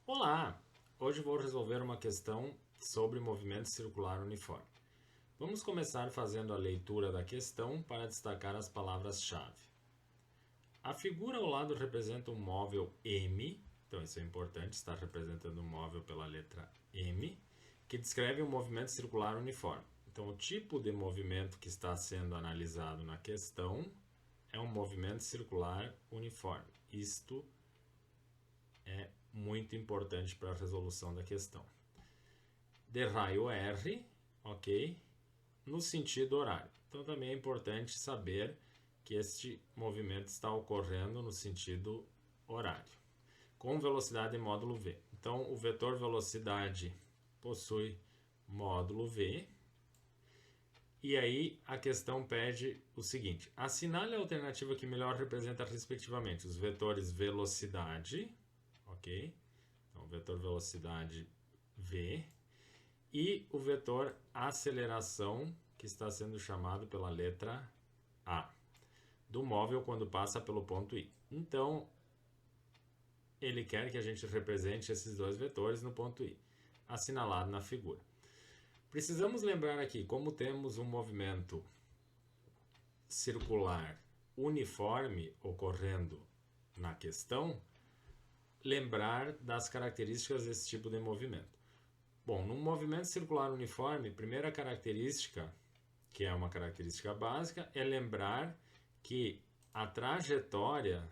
Olá! Hoje vou resolver uma questão sobre movimento circular uniforme. Vamos começar fazendo a leitura da questão para destacar as palavras-chave. A figura ao lado representa um móvel M, então isso é importante, está representando um móvel pela letra M, que descreve um movimento circular uniforme. Então o tipo de movimento que está sendo analisado na questão é um movimento circular uniforme. Isto é muito importante para a resolução da questão. De raio R, ok? No sentido horário. Então também é importante saber que este movimento está ocorrendo no sentido horário, com velocidade e módulo v. Então o vetor velocidade possui módulo v. E aí a questão pede o seguinte: assinale a alternativa que melhor representa respectivamente os vetores velocidade, ok? Então o vetor velocidade v e o vetor aceleração, que está sendo chamado pela letra A, do móvel quando passa pelo ponto I. Então, ele quer que a gente represente esses dois vetores no ponto I, assinalado na figura. Precisamos lembrar aqui, como temos um movimento circular uniforme ocorrendo na questão, lembrar das características desse tipo de movimento. Bom, num movimento circular uniforme, primeira característica, que é uma característica básica, é lembrar que a trajetória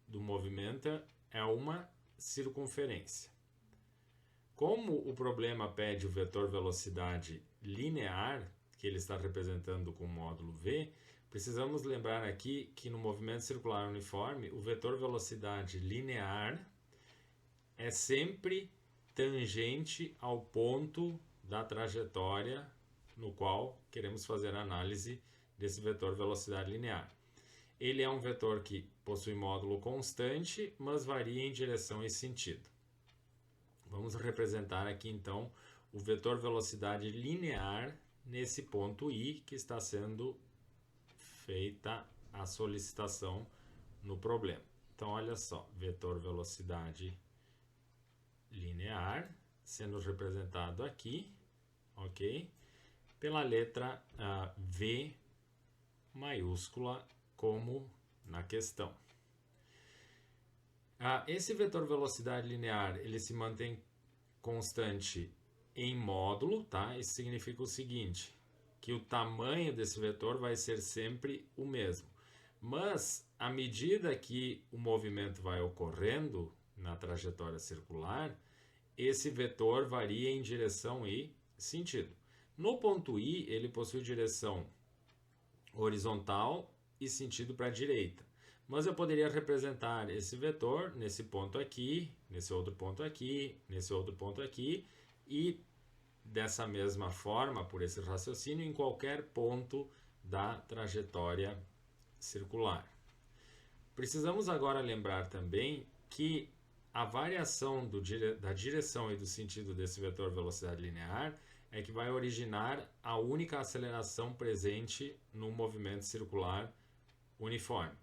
do movimento é uma circunferência. Como o problema pede o vetor velocidade linear, que ele está representando com o módulo v, precisamos lembrar aqui que no movimento circular uniforme, o vetor velocidade linear é sempre tangente ao ponto da trajetória no qual queremos fazer a análise desse vetor velocidade linear. Ele é um vetor que possui módulo constante, mas varia em direção e sentido. Vamos representar aqui então o vetor velocidade linear nesse ponto I que está sendo feita a solicitação no problema. Então olha só, vetor velocidade linear sendo representado aqui, ok? Pela letra V maiúscula, como na questão. Esse vetor velocidade linear ele se mantém constante em módulo, tá? Isso significa o seguinte, que o tamanho desse vetor vai ser sempre o mesmo. Mas, à medida que o movimento vai ocorrendo na trajetória circular, esse vetor varia em direção e sentido. No ponto I, ele possui direção horizontal e sentido para a direita. Mas eu poderia representar esse vetor nesse ponto aqui, nesse outro ponto aqui, nesse outro ponto aqui, e dessa mesma forma, por esse raciocínio, em qualquer ponto da trajetória circular. Precisamos agora lembrar também que a variação da direção e do sentido desse vetor velocidade linear é que vai originar a única aceleração presente no movimento circular uniforme,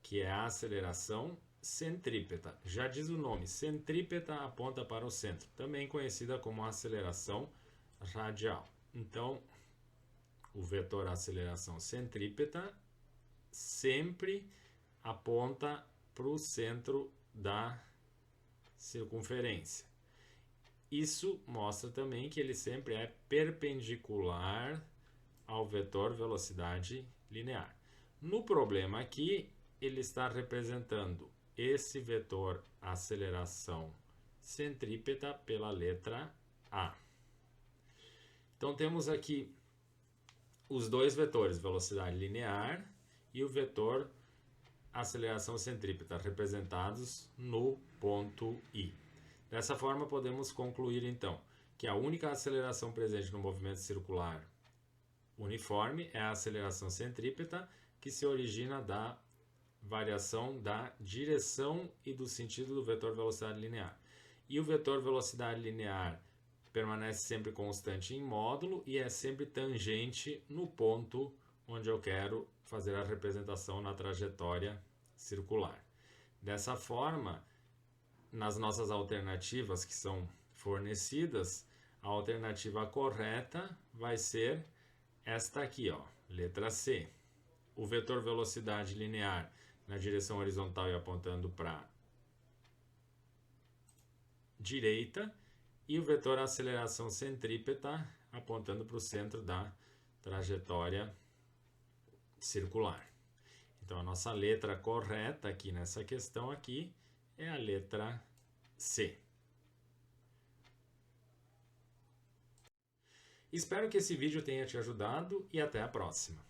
que é a aceleração centrípeta. Já diz o nome, centrípeta aponta para o centro, também conhecida como aceleração radial. Então, o vetor aceleração centrípeta sempre aponta para o centro da circunferência. Isso mostra também que ele sempre é perpendicular ao vetor velocidade linear. No problema aqui, ele está representando esse vetor aceleração centrípeta pela letra A. Então temos aqui os dois vetores, velocidade linear e o vetor aceleração centrípeta, representados no ponto I. Dessa forma, podemos concluir então que a única aceleração presente no movimento circular uniforme é a aceleração centrípeta, que se origina da variação da direção e do sentido do vetor velocidade linear. E o vetor velocidade linear permanece sempre constante em módulo e é sempre tangente no ponto onde eu quero fazer a representação na trajetória circular. Dessa forma, nas nossas alternativas que são fornecidas, a alternativa correta vai ser esta aqui, ó, letra C. O vetor velocidade linear na direção horizontal e apontando para direita, e o vetor aceleração centrípeta apontando para o centro da trajetória circular. Então a nossa letra correta aqui nessa questão aqui é a letra C. Espero que esse vídeo tenha te ajudado e até a próxima.